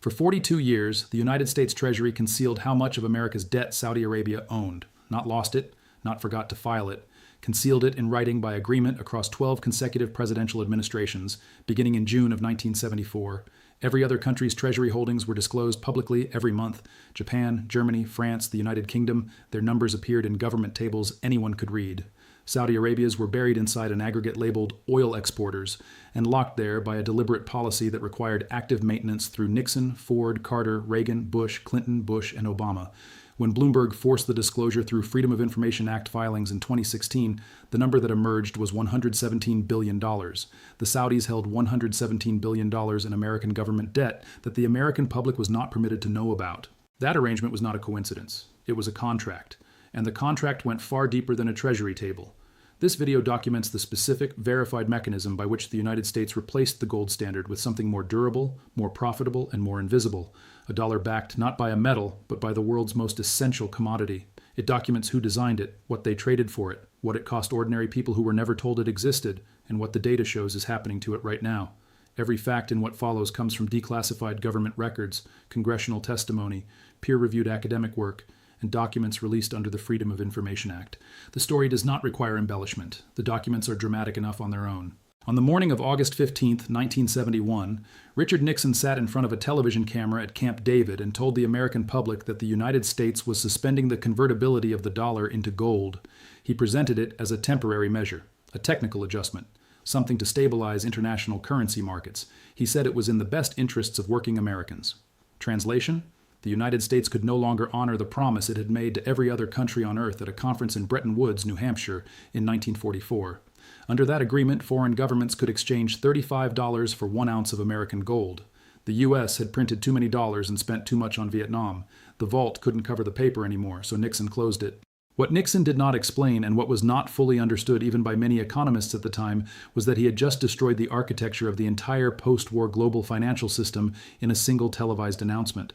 For 42 years, the United States Treasury concealed how much of America's debt Saudi Arabia owned. Not lost it, not forgot to file it. Concealed it in writing by agreement across 12 consecutive presidential administrations, beginning in June of 1974. Every other country's treasury holdings were disclosed publicly every month. Japan, Germany, France, the United Kingdom, their numbers appeared in government tables anyone could read. Saudi Arabia's were buried inside an aggregate labeled oil exporters and locked there by a deliberate policy that required active maintenance through Nixon, Ford, Carter, Reagan, Bush, Clinton, Bush, and Obama. When Bloomberg forced the disclosure through Freedom of Information Act filings in 2016, the number that emerged was $117 billion. The Saudis held $117 billion in American government debt that the American public was not permitted to know about. That arrangement was not a coincidence. It was a contract. And the contract went far deeper than a treasury table. This video documents the specific, verified mechanism by which the United States replaced the gold standard with something more durable, more profitable, and more invisible, a dollar backed not by a metal, but by the world's most essential commodity. It documents who designed it, what they traded for it, what it cost ordinary people who were never told it existed, and what the data shows is happening to it right now. Every fact in what follows comes from declassified government records, congressional testimony, peer-reviewed academic work, and documents released under the Freedom of Information Act. The story does not require embellishment. The documents are dramatic enough on their own. On the morning of August 15, 1971, Richard Nixon sat in front of a television camera at Camp David and told the American public that the United States was suspending the convertibility of the dollar into gold. He presented it as a temporary measure, a technical adjustment, something to stabilize international currency markets. He said it was in the best interests of working Americans. Translation? The United States could no longer honor the promise it had made to every other country on earth at a conference in Bretton Woods, New Hampshire, in 1944. Under that agreement, foreign governments could exchange $35 for 1 ounce of American gold. The U.S. had printed too many dollars and spent too much on Vietnam. The vault couldn't cover the paper anymore, so Nixon closed it. What Nixon did not explain, and what was not fully understood even by many economists at the time, was that he had just destroyed the architecture of the entire post-war global financial system in a single televised announcement.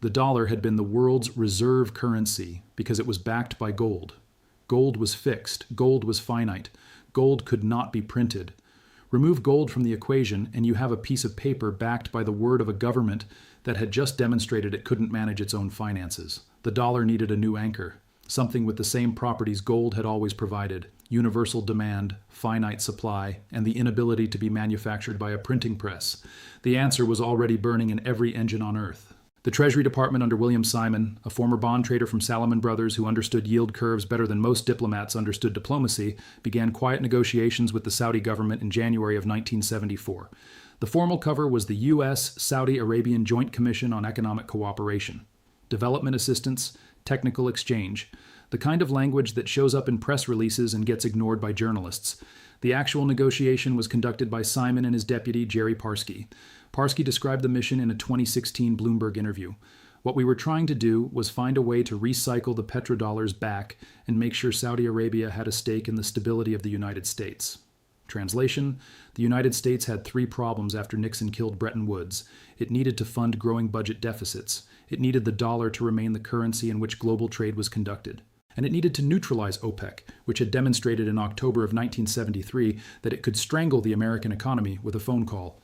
The dollar had been the world's reserve currency because it was backed by gold. Gold was fixed. Gold was finite. Gold could not be printed. Remove gold from the equation and you have a piece of paper backed by the word of a government that had just demonstrated it couldn't manage its own finances. The dollar needed a new anchor, something with the same properties gold had always provided: universal demand, finite supply, and the inability to be manufactured by a printing press. The answer was already burning in every engine on earth. The Treasury Department under William Simon, a former bond trader from Salomon Brothers who understood yield curves better than most diplomats understood diplomacy, began quiet negotiations with the Saudi government in January of 1974. The formal cover was the U.S.-Saudi Arabian Joint Commission on Economic Cooperation. Development assistance, technical exchange, the kind of language that shows up in press releases and gets ignored by journalists. The actual negotiation was conducted by Simon and his deputy, Gerry Parsky. Parsky described the mission in a 2016 Bloomberg interview. What we were trying to do was find a way to recycle the petrodollars back and make sure Saudi Arabia had a stake in the stability of the United States. Translation: the United States had 3 problems after Nixon killed Bretton Woods. It needed to fund growing budget deficits. It needed the dollar to remain the currency in which global trade was conducted. And it needed to neutralize OPEC, which had demonstrated in October of 1973 that it could strangle the American economy with a phone call.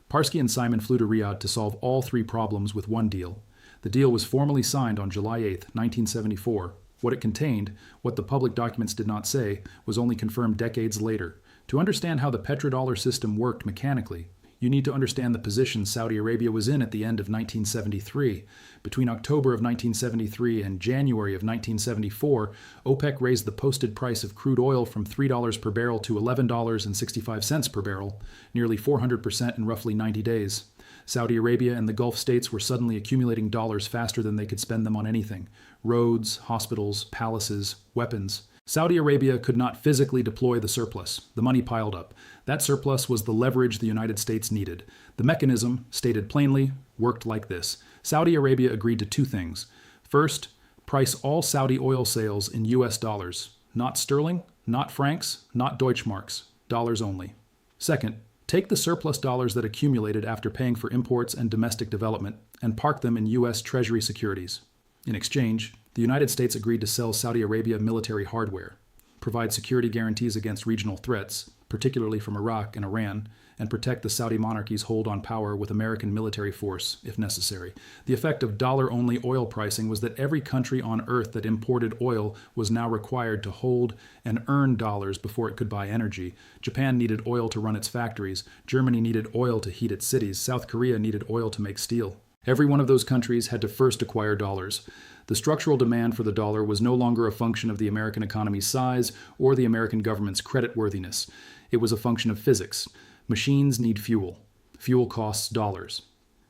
Parsky and Simon flew to Riyadh to solve all 3 problems with one deal. The deal was formally signed on July 8, 1974. What it contained, what the public documents did not say, was only confirmed decades later. To understand how the petrodollar system worked mechanically, you need to understand the position Saudi Arabia was in at the end of 1973. Between October of 1973 and January of 1974, OPEC raised the posted price of crude oil from $3 per barrel to $11.65 per barrel, nearly 400% in roughly 90 days. Saudi Arabia and the Gulf states were suddenly accumulating dollars faster than they could spend them on anything: roads, hospitals, palaces, weapons. Saudi Arabia could not physically deploy the surplus. The money piled up. That surplus was the leverage the United States needed. The mechanism, stated plainly, worked like this. Saudi Arabia agreed to 2 things. First, price all Saudi oil sales in US dollars. Not sterling, not francs, not Deutschmarks. Dollars only. Second, take the surplus dollars that accumulated after paying for imports and domestic development and park them in US Treasury securities. In exchange, the United States agreed to sell Saudi Arabia military hardware, provide security guarantees against regional threats, particularly from Iraq and Iran, and protect the Saudi monarchy's hold on power with American military force, if necessary. The effect of dollar-only oil pricing was that every country on earth that imported oil was now required to hold and earn dollars before it could buy energy. Japan needed oil to run its factories. Germany needed oil to heat its cities. South Korea needed oil to make steel. Every one of those countries had to first acquire dollars. The structural demand for the dollar was no longer a function of the American economy's size or the American government's creditworthiness. It was a function of physics. Machines need fuel. Fuel costs dollars.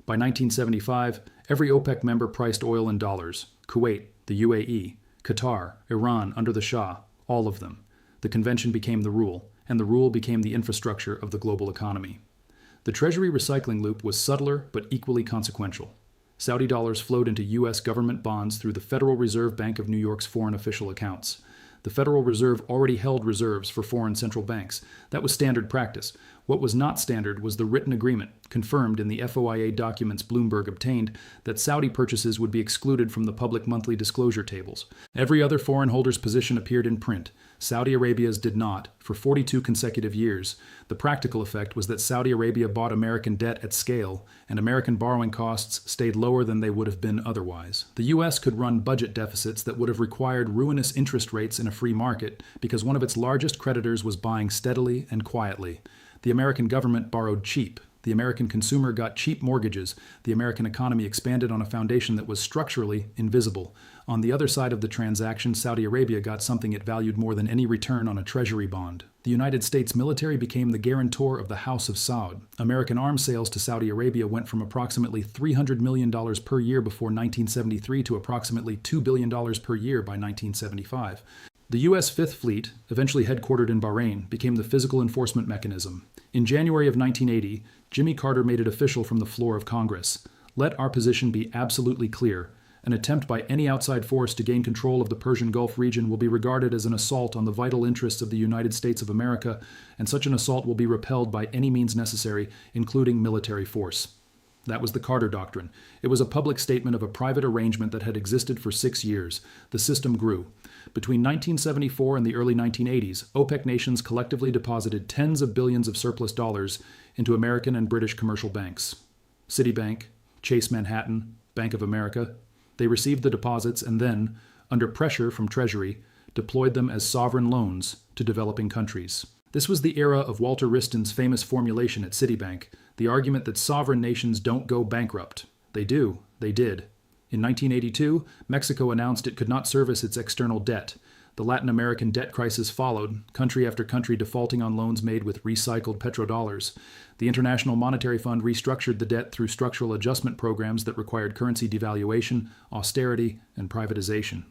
By 1975, every OPEC member priced oil in dollars. Kuwait, the UAE, Qatar, Iran under the Shah, all of them. The convention became the rule, and the rule became the infrastructure of the global economy. The Treasury recycling loop was subtler but equally consequential. Saudi dollars flowed into U.S. government bonds through the Federal Reserve Bank of New York's foreign official accounts. The Federal Reserve already held reserves for foreign central banks. That was standard practice. What was not standard was the written agreement, confirmed in the FOIA documents Bloomberg obtained, that Saudi purchases would be excluded from the public monthly disclosure tables. Every other foreign holder's position appeared in print. Saudi Arabia's did not, for 42 consecutive years. The practical effect was that Saudi Arabia bought American debt at scale, and American borrowing costs stayed lower than they would have been otherwise. The U.S. could run budget deficits that would have required ruinous interest rates in a free market because one of its largest creditors was buying steadily and quietly. The American government borrowed cheap. The American consumer got cheap mortgages. The American economy expanded on a foundation that was structurally invisible. On the other side of the transaction, Saudi Arabia got something it valued more than any return on a treasury bond. The United States military became the guarantor of the House of Saud. American arms sales to Saudi Arabia went from approximately $300 million per year before 1973 to approximately $2 billion per year by 1975. The U.S. Fifth Fleet, eventually headquartered in Bahrain, became the physical enforcement mechanism. In January of 1980, Jimmy Carter made it official from the floor of Congress. Let our position be absolutely clear. An attempt by any outside force to gain control of the Persian Gulf region will be regarded as an assault on the vital interests of the United States of America, and such an assault will be repelled by any means necessary, including military force. That was the Carter Doctrine. It was a public statement of a private arrangement that had existed for 6 years. The system grew. Between 1974 and the early 1980s, OPEC nations collectively deposited tens of billions of surplus dollars into American and British commercial banks. Citibank, Chase Manhattan, Bank of America. They received the deposits and then, under pressure from Treasury, deployed them as sovereign loans to developing countries. This was the era of Walter Wriston's famous formulation at Citibank, the argument that sovereign nations don't go bankrupt. They do. They did. In 1982, Mexico announced it could not service its external debt. The Latin American debt crisis followed, country after country defaulting on loans made with recycled petrodollars. The International Monetary Fund restructured the debt through structural adjustment programs that required currency devaluation, austerity, and privatization.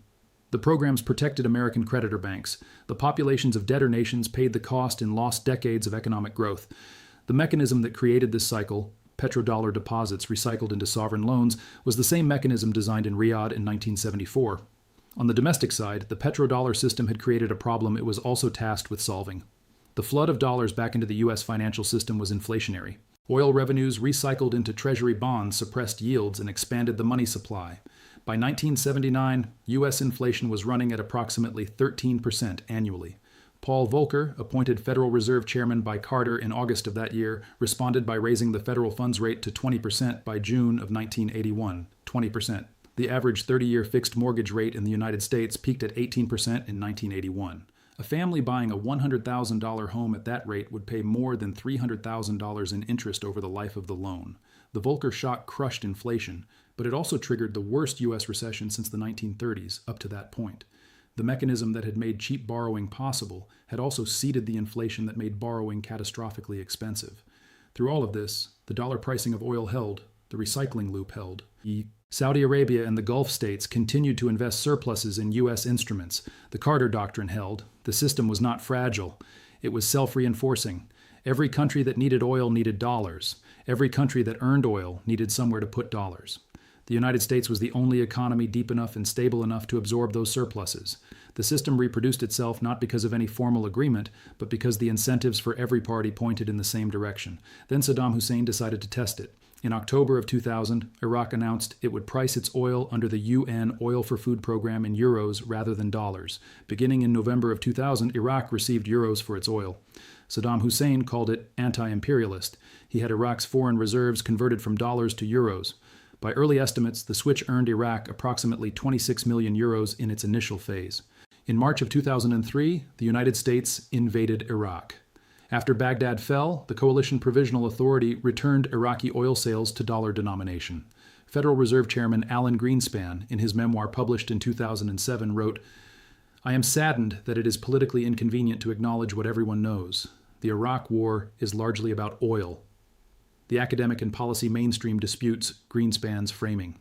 The programs protected American creditor banks. The populations of debtor nations paid the cost in lost decades of economic growth. The mechanism that created this cycle, petrodollar deposits recycled into sovereign loans, was the same mechanism designed in Riyadh in 1974. On the domestic side, the petrodollar system had created a problem it was also tasked with solving. The flood of dollars back into the U.S. financial system was inflationary. Oil revenues recycled into Treasury bonds suppressed yields and expanded the money supply. By 1979, U.S. inflation was running at approximately 13% annually. Paul Volcker, appointed Federal Reserve Chairman by Carter in August of that year, responded by raising the federal funds rate to 20% by June of 1981. 20%. The average 30-year fixed mortgage rate in the United States peaked at 18% in 1981. A family buying a $100,000 home at that rate would pay more than $300,000 in interest over the life of the loan. The Volcker shock crushed inflation, but it also triggered the worst U.S. recession since the 1930s, up to that point. The mechanism that had made cheap borrowing possible had also seeded the inflation that made borrowing catastrophically expensive. Through all of this, the dollar pricing of oil held, the recycling loop held. Saudi Arabia and the Gulf states continued to invest surpluses in U.S. instruments. The Carter Doctrine held. The system was not fragile. It was self-reinforcing. Every country that needed oil needed dollars. Every country that earned oil needed somewhere to put dollars. The United States was the only economy deep enough and stable enough to absorb those surpluses. The system reproduced itself not because of any formal agreement, but because the incentives for every party pointed in the same direction. Then Saddam Hussein decided to test it. In October of 2000, Iraq announced it would price its oil under the UN Oil for Food program in euros rather than dollars. Beginning in November of 2000, Iraq received euros for its oil. Saddam Hussein called it anti-imperialist. He had Iraq's foreign reserves converted from dollars to euros. By early estimates, the switch earned Iraq approximately 26 million euros in its initial phase. In March of 2003, the United States invaded Iraq. After Baghdad fell, the Coalition Provisional Authority returned Iraqi oil sales to dollar denomination. Federal Reserve Chairman Alan Greenspan, in his memoir published in 2007, wrote, "I am saddened that it is politically inconvenient to acknowledge what everyone knows. The Iraq War is largely about oil." The academic and policy mainstream disputes Greenspan's framing.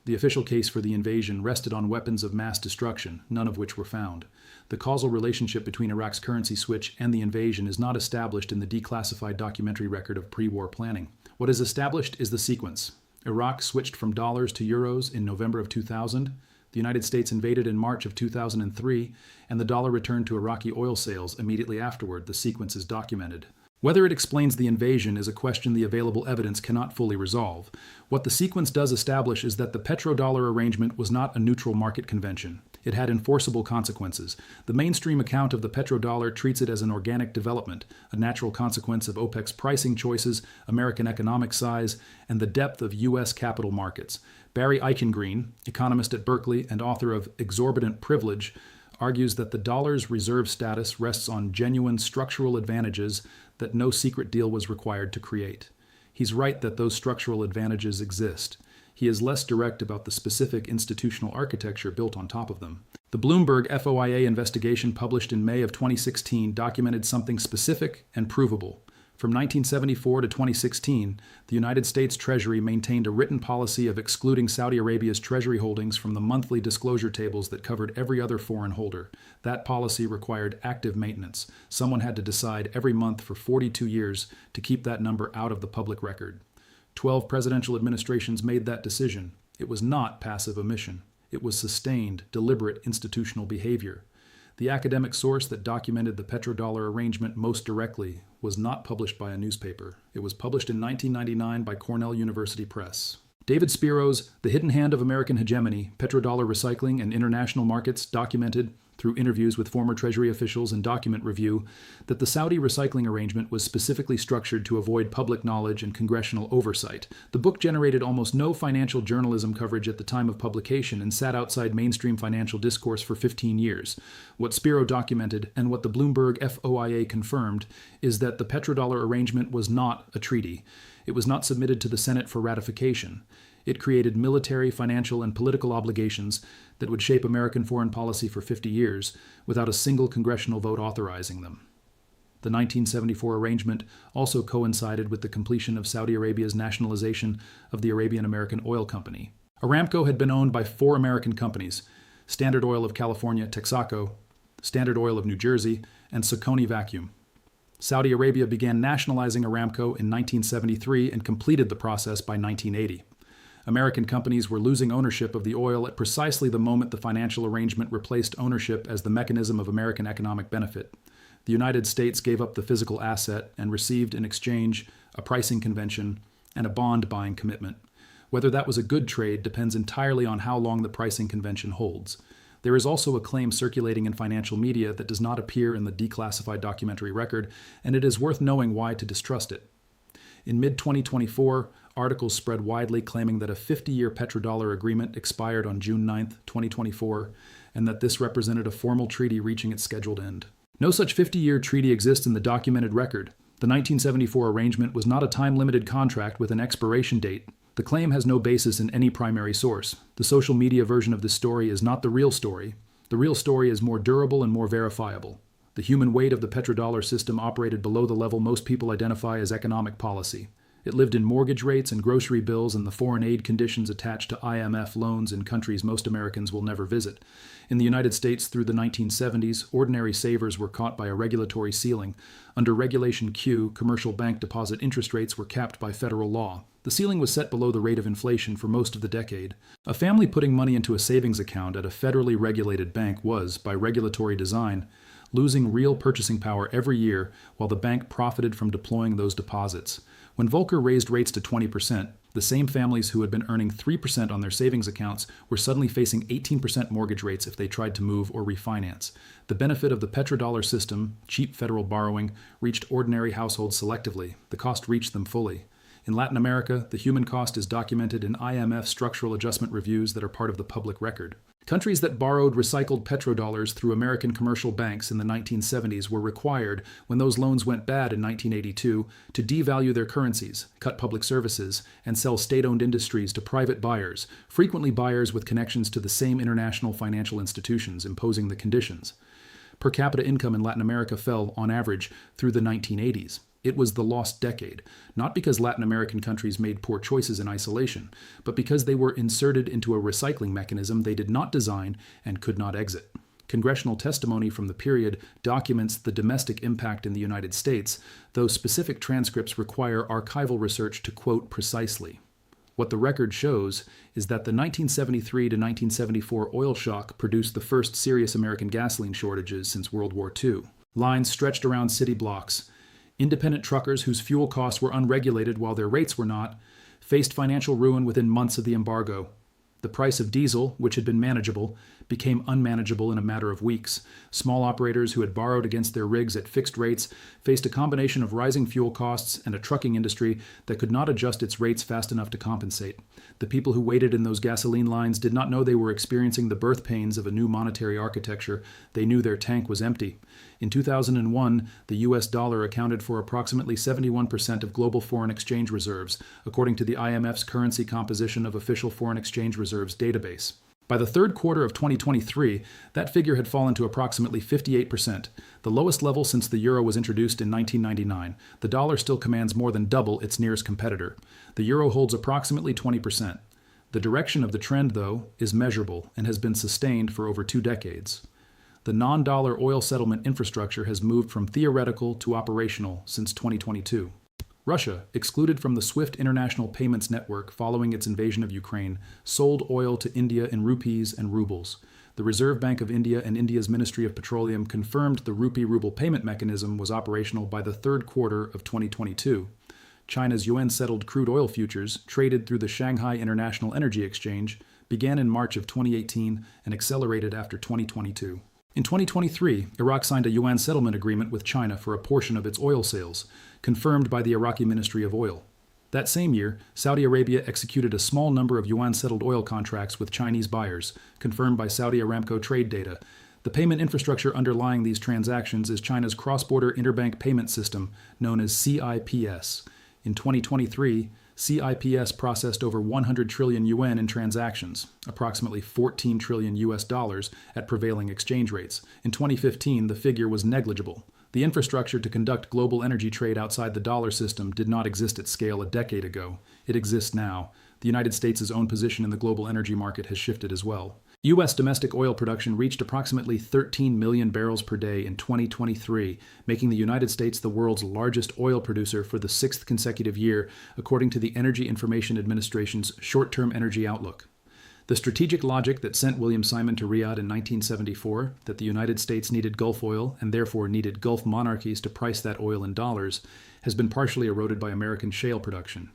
The official case for the invasion rested on weapons of mass destruction, none of which were found. The causal relationship between Iraq's currency switch and the invasion is not established in the declassified documentary record of pre-war planning. What is established is the sequence. Iraq switched from dollars to euros in November of 2000. The United States invaded in March of 2003, and the dollar returned to Iraqi oil sales immediately afterward. The sequence is documented. Whether it explains the invasion is a question the available evidence cannot fully resolve. What the sequence does establish is that the petrodollar arrangement was not a neutral market convention. It had enforceable consequences. The mainstream account of the petrodollar treats it as an organic development, a natural consequence of OPEC's pricing choices, American economic size, and the depth of U.S. capital markets. Barry Eichengreen, economist at Berkeley and author of Exorbitant Privilege, argues that the dollar's reserve status rests on genuine structural advantages that no secret deal was required to create. He's right that those structural advantages exist. He is less direct about the specific institutional architecture built on top of them. The Bloomberg FOIA investigation published in May of 2016 documented something specific and provable. From 1974 to 2016, the United States Treasury maintained a written policy of excluding Saudi Arabia's Treasury holdings from the monthly disclosure tables that covered every other foreign holder. That policy required active maintenance. Someone had to decide every month for 42 years to keep that number out of the public record. 12 presidential administrations made that decision. It was not passive omission. It was sustained, deliberate institutional behavior. The academic source that documented the petrodollar arrangement most directly was not published by a newspaper. It was published in 1999 by Cornell University Press. David Spiro's The Hidden Hand of American Hegemony, Petrodollar Recycling and International Markets documented, through interviews with former Treasury officials and document review, that the Saudi recycling arrangement was specifically structured to avoid public knowledge and congressional oversight. The book generated almost no financial journalism coverage at the time of publication and sat outside mainstream financial discourse for 15 years. What Spiro documented, and what the Bloomberg FOIA confirmed, is that the petrodollar arrangement was not a treaty. It was not submitted to the Senate for ratification. It created military, financial, and political obligations that would shape American foreign policy for 50 years without a single congressional vote authorizing them. The 1974 arrangement also coincided with the completion of Saudi Arabia's nationalization of the Arabian American Oil Company. Aramco had been owned by 4 American companies: Standard Oil of California, Texaco, Standard Oil of New Jersey, and Saucony Vacuum. Saudi Arabia began nationalizing Aramco in 1973 and completed the process by 1980. American companies were losing ownership of the oil at precisely the moment the financial arrangement replaced ownership as the mechanism of American economic benefit. The United States gave up the physical asset and received in exchange a pricing convention and a bond-buying commitment. Whether that was a good trade depends entirely on how long the pricing convention holds. There is also a claim circulating in financial media that does not appear in the declassified documentary record, and it is worth knowing why to distrust it. In mid-2024, articles spread widely claiming that a 50-year petrodollar agreement expired on June 9, 2024, and that this represented a formal treaty reaching its scheduled end. No such 50-year treaty exists in the documented record. The 1974 arrangement was not a time-limited contract with an expiration date. The claim has no basis in any primary source. The social media version of this story is not the real story. The real story is more durable and more verifiable. The human weight of the petrodollar system operated below the level most people identify as economic policy. It lived in mortgage rates and grocery bills and the foreign aid conditions attached to IMF loans in countries most Americans will never visit. In the United States through the 1970s, ordinary savers were caught by a regulatory ceiling. Under Regulation Q, commercial bank deposit interest rates were capped by federal law. The ceiling was set below the rate of inflation for most of the decade. A family putting money into a savings account at a federally regulated bank was, by regulatory design, losing real purchasing power every year while the bank profited from deploying those deposits. When Volcker raised rates to 20%, The same families who had been earning 3% on their savings accounts were suddenly facing 18% mortgage rates if they tried to move or refinance. The benefit of the petrodollar system, cheap federal borrowing, reached ordinary households selectively. The cost reached them fully. In Latin America, the human cost is documented in IMF structural adjustment reviews that are part of the public record. Countries that borrowed recycled petrodollars through American commercial banks in the 1970s were required, when those loans went bad in 1982, to devalue their currencies, cut public services, and sell state-owned industries to private buyers, frequently buyers with connections to the same international financial institutions imposing the conditions. Per capita income in Latin America fell, on average, through the 1980s. It was the lost decade, not because Latin American countries made poor choices in isolation, but because they were inserted into a recycling mechanism they did not design and could not exit. Congressional testimony from the period documents the domestic impact in the United States, though specific transcripts require archival research to quote precisely. What the record shows is that the 1973 to 1974 oil shock produced the first serious American gasoline shortages since World War II. Lines stretched around city blocks. Independent truckers whose fuel costs were unregulated while their rates were not, faced financial ruin within months of the embargo. The price of diesel, which had been manageable, became unmanageable in a matter of weeks. Small operators who had borrowed against their rigs at fixed rates faced a combination of rising fuel costs and a trucking industry that could not adjust its rates fast enough to compensate. The people who waited in those gasoline lines did not know they were experiencing the birth pains of a new monetary architecture. They knew their tank was empty. In 2001, the US dollar accounted for approximately 71% of global foreign exchange reserves, according to the IMF's Currency Composition of Official Foreign Exchange Reserves database. By the third quarter of 2023, that figure had fallen to approximately 58%, the lowest level since the euro was introduced in 1999. The dollar still commands more than double its nearest competitor. The euro holds approximately 20%. The direction of the trend, though, is measurable and has been sustained for over 2 decades. The non-dollar oil settlement infrastructure has moved from theoretical to operational since 2022. Russia, excluded from the SWIFT international payments network following its invasion of Ukraine, sold oil to India in rupees and rubles. The Reserve Bank of India and India's Ministry of Petroleum confirmed the rupee-ruble payment mechanism was operational by the third quarter of 2022. China's yuan-settled crude oil futures, traded through the Shanghai International Energy Exchange, began in March of 2018 and accelerated after 2022. In 2023, Iraq signed a yuan settlement agreement with China for a portion of its oil sales, confirmed by the Iraqi Ministry of Oil. That same year, Saudi Arabia executed a small number of yuan-settled oil contracts with Chinese buyers, confirmed by Saudi Aramco trade data. The payment infrastructure underlying these transactions is China's cross-border interbank payment system, known as CIPS. In 2023, CIPS processed over 100 trillion yuan in transactions, approximately 14 trillion US dollars at prevailing exchange rates. In 2015, the figure was negligible. The infrastructure to conduct global energy trade outside the dollar system did not exist at scale a decade ago. It exists now. The United States' own position in the global energy market has shifted as well. U.S. domestic oil production reached approximately 13 million barrels per day in 2023, making the United States the world's largest oil producer for the 6th consecutive year, according to the Energy Information Administration's Short-Term Energy Outlook. The strategic logic that sent William Simon to Riyadh in 1974, that the United States needed Gulf oil and therefore needed Gulf monarchies to price that oil in dollars, has been partially eroded by American shale production.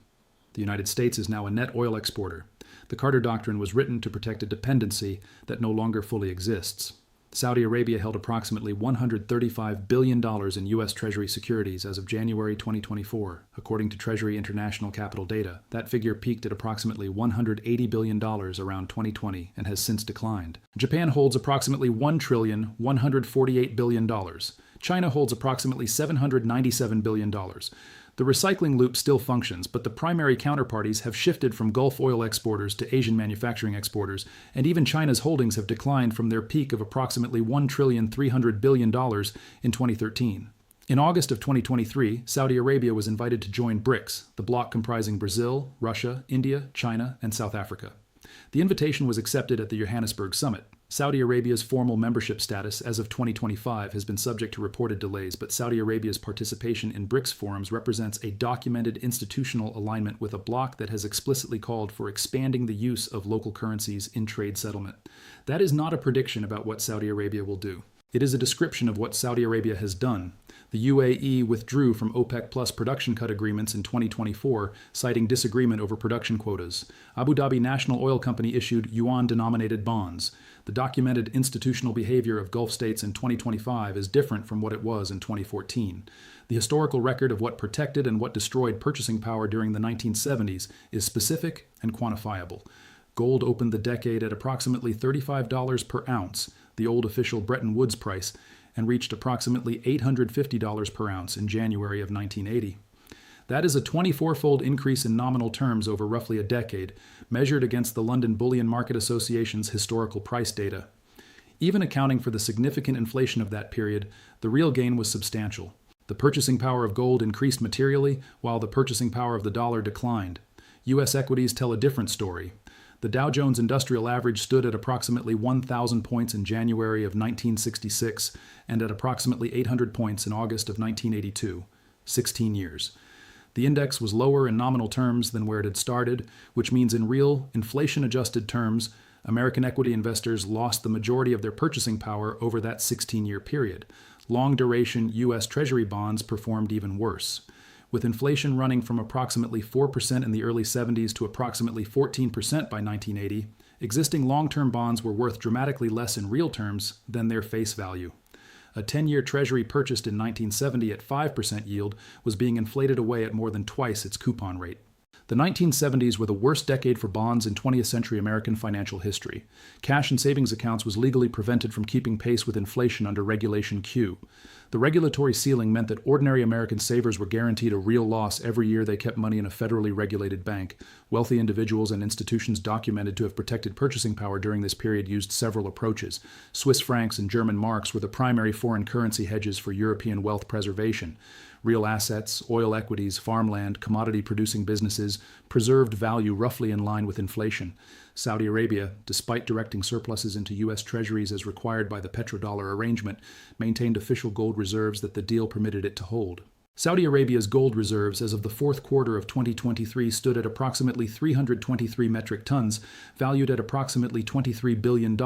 The United States is now a net oil exporter. The Carter Doctrine was written to protect a dependency that no longer fully exists. Saudi Arabia held approximately $135 billion in US Treasury securities as of January 2024, according to Treasury International Capital Data. That figure peaked at approximately $180 billion around 2020 and has since declined. Japan holds approximately $1,148 billion. China holds approximately $797 billion. The recycling loop still functions, but the primary counterparties have shifted from Gulf oil exporters to Asian manufacturing exporters, and even China's holdings have declined from their peak of approximately $1,300 billion in 2013. In August of 2023, Saudi Arabia was invited to join BRICS, the bloc comprising Brazil, Russia, India, China, and South Africa. The invitation was accepted at the Johannesburg summit. Saudi Arabia's formal membership status as of 2025 has been subject to reported delays, but Saudi Arabia's participation in BRICS forums represents a documented institutional alignment with a bloc that has explicitly called for expanding the use of local currencies in trade settlement. That is not a prediction about what Saudi Arabia will do. It is a description of what Saudi Arabia has done. The UAE withdrew from OPEC Plus production cut agreements in 2024, citing disagreement over production quotas. Abu Dhabi National Oil Company issued yuan-denominated bonds. The documented institutional behavior of Gulf states in 2025 is different from what it was in 2014. The historical record of what protected and what destroyed purchasing power during the 1970s is specific and quantifiable. Gold opened the decade at approximately $35 per ounce, the old official Bretton Woods price, and reached approximately $850 per ounce in January of 1980. That is a 24-fold increase in nominal terms over roughly a decade, measured against the London Bullion Market Association's historical price data. Even accounting for the significant inflation of that period, the real gain was substantial. The purchasing power of gold increased materially, while the purchasing power of the dollar declined. U.S. equities tell a different story. The Dow Jones Industrial Average stood at approximately 1,000 points in January of 1966 and at approximately 800 points in August of 1982, 16 years. The index was lower in nominal terms than where it had started, which means in real, inflation-adjusted terms, American equity investors lost the majority of their purchasing power over that 16-year period. Long-duration U.S. Treasury bonds performed even worse. With inflation running from approximately 4% in the early 70s to approximately 14% by 1980, existing long-term bonds were worth dramatically less in real terms than their face value. A 10-year Treasury purchased in 1970 at 5% yield was being inflated away at more than twice its coupon rate. The 1970s were the worst decade for bonds in 20th century American financial history. Cash and savings accounts was legally prevented from keeping pace with inflation under Regulation Q. The regulatory ceiling meant that ordinary American savers were guaranteed a real loss every year they kept money in a federally regulated bank. Wealthy individuals and institutions documented to have protected purchasing power during this period used several approaches. Swiss francs and German marks were the primary foreign currency hedges for European wealth preservation. Real assets, oil equities, farmland, commodity-producing businesses preserved value roughly in line with inflation. Saudi Arabia, despite directing surpluses into U.S. treasuries as required by the Petrodollar arrangement, maintained official gold reserves that the deal permitted it to hold. Saudi Arabia's gold reserves as of the fourth quarter of 2023 stood at approximately 323 metric tons, valued at approximately $23 billion,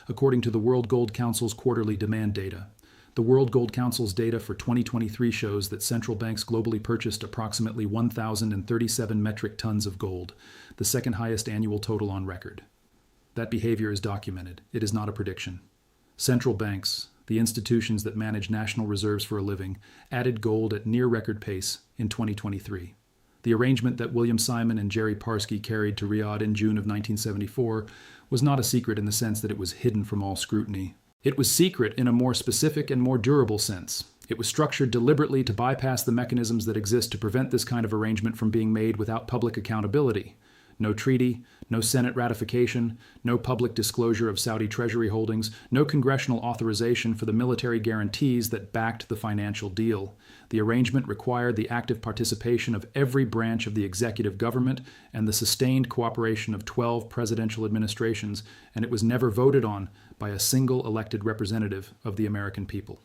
according to the World Gold Council's quarterly demand data. The World Gold Council's data for 2023 shows that central banks globally purchased approximately 1,037 metric tons of gold, the second highest annual total on record. That behavior is documented. It is not a prediction. Central banks, the institutions that manage national reserves for a living, added gold at near record pace in 2023. The arrangement that William Simon and Gerry Parsky carried to Riyadh in June of 1974 was not a secret in the sense that it was hidden from all scrutiny. It was secret in a more specific and more durable sense. It was structured deliberately to bypass the mechanisms that exist to prevent this kind of arrangement from being made without public accountability. No treaty, no Senate ratification, no public disclosure of Saudi Treasury holdings, no congressional authorization for the military guarantees that backed the financial deal. The arrangement required the active participation of every branch of the executive government and the sustained cooperation of 12 presidential administrations, and it was never voted on by a single elected representative of the American people.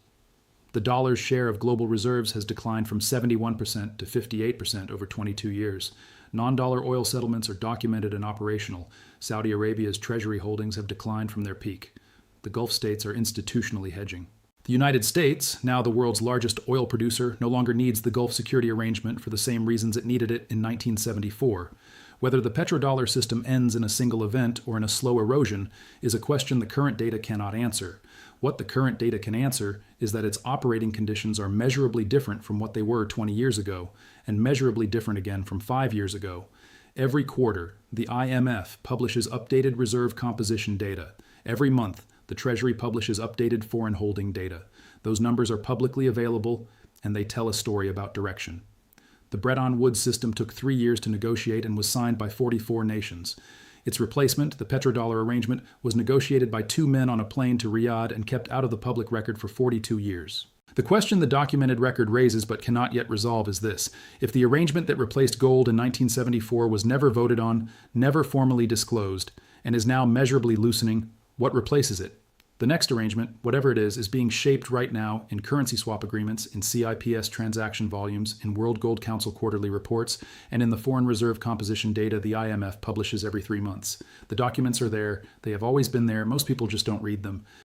The dollar's share of global reserves has declined from 71% to 58% over 22 years. Non-dollar oil settlements are documented and operational. Saudi Arabia's treasury holdings have declined from their peak. The Gulf states are institutionally hedging. The United States, now the world's largest oil producer, no longer needs the Gulf Security Arrangement for the same reasons it needed it in 1974. Whether the petrodollar system ends in a single event or in a slow erosion is a question the current data cannot answer. What the current data can answer is that its operating conditions are measurably different from what they were 20 years ago, and measurably different again from 5 years ago. Every quarter, the IMF publishes updated reserve composition data. Every month, the Treasury publishes updated foreign holding data. Those numbers are publicly available, and they tell a story about direction. The Bretton Woods system took 3 years to negotiate and was signed by 44 nations. Its replacement, the petrodollar arrangement, was negotiated by 2 men on a plane to Riyadh and kept out of the public record for 42 years. The question the documented record raises but cannot yet resolve is this: if the arrangement that replaced gold in 1974 was never voted on, never formally disclosed, and is now measurably loosening, what replaces it? The next arrangement, whatever it is being shaped right now in currency swap agreements, in CIPS transaction volumes, in World Gold Council quarterly reports, and in the foreign reserve composition data the IMF publishes every 3 months. The documents are there. They have always been there. Most people just don't read them.